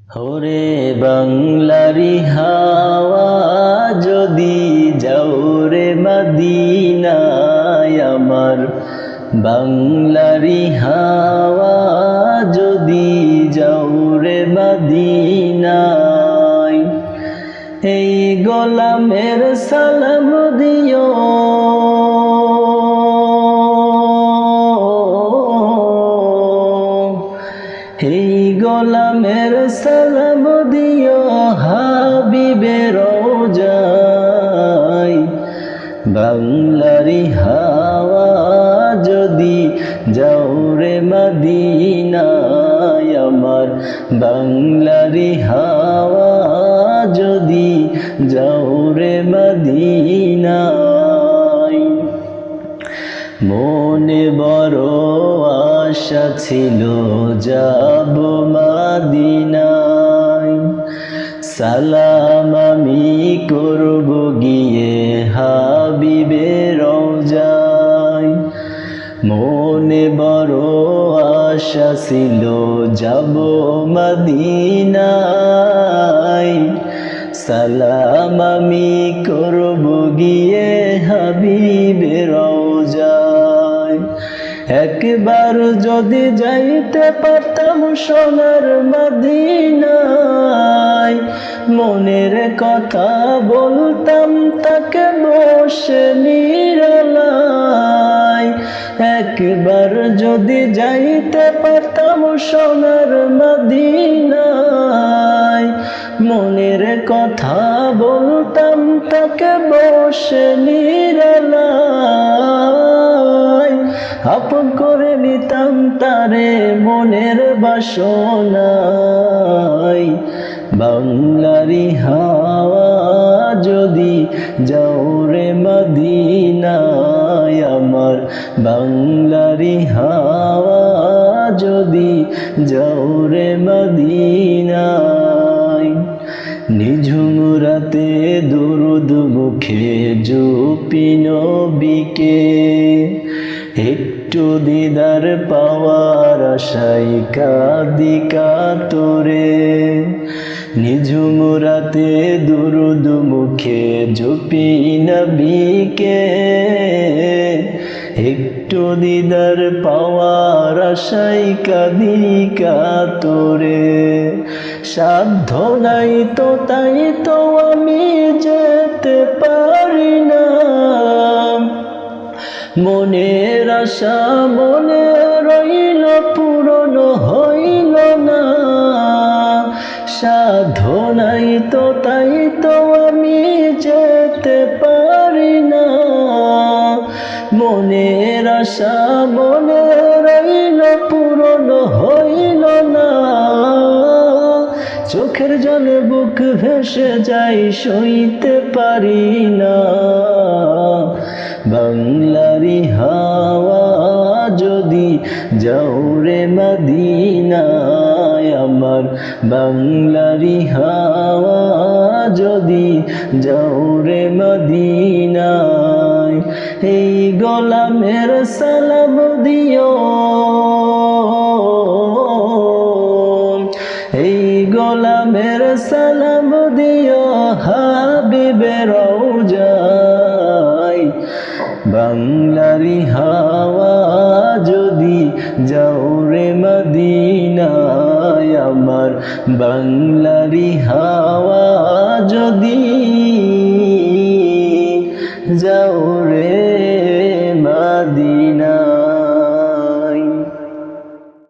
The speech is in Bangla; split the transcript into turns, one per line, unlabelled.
ওরে বাংলারি হাওয়া যদি যাও রে মদিনায় আমার, বাংলারি হাওয়া যদি যাও রে মদিনায়, এই গোলামের সালাম দিও, এই গোলামের সালাম দিও হাবিবের রওজায়। বাংলারি হাওয়া যদি যাও রে মদিনায় আমার, বাংলারি হাওয়া যদি যাও রে মদিনায়। মনে বড় আশা ছিল যাব মদিনায়, সালাম আমি করব গিয়ে হাবিবের রওজায়। মনে বড় আশা ছিল যাব মদিনায়, সালাম আমি করব গিয়ে হাবিবের রওজায়। একবার যদি যাইতে পারতাম সোনার মদিনায়, মনের কথা বলতাম তাকে বসে নিরালায়। একবার যদি যাইতে পারতাম সোনার মদিনায়, মনের কথা বলতাম তাকে বসে নিরালায়। আপন করে নিতাম তারে মনের বাসনায়। বাংলারি হাওয়া যদি যাও রে মদিনায় আমার, বাংলারি হাওয়া যদি যাও রে মদিনায়। নিঝুম রাতে দুরুদ মুখে জপি নবীকে, একটু দিদার পাওয়ার আশায় কাঁদি কাতরে। নিঝুম রাতে দুরুদ মুখে জপি নবীকে, একটু দিদার পাওয়ার আশায় কাঁদি কাতরে। সাধ্য নাই তো তাই তো আমি যেতে পারি না, মনের আশা মনে রইল পূরণ হইল না। সাধ্য নাই তো তাই তো আমি যেতে পারি না, মনের আশা মনে রইল পূরণ হইল না। চোখের জলে বুক ভেসে যাই সইতে পারি না। বাংলারি হাওয়া যদি যাও রে মদিনায় আমার, বাংলারি হাওয়া যদি যাও রে মদিনায়। এই গোলামের সালাম দিও, এই গোলামের সালাম দিও হাবিবের রওজায়। বাংলারি হাওয়া যদি যাও রে মদিনায় আমার, বাংলারি হাওয়া যদি যাও রে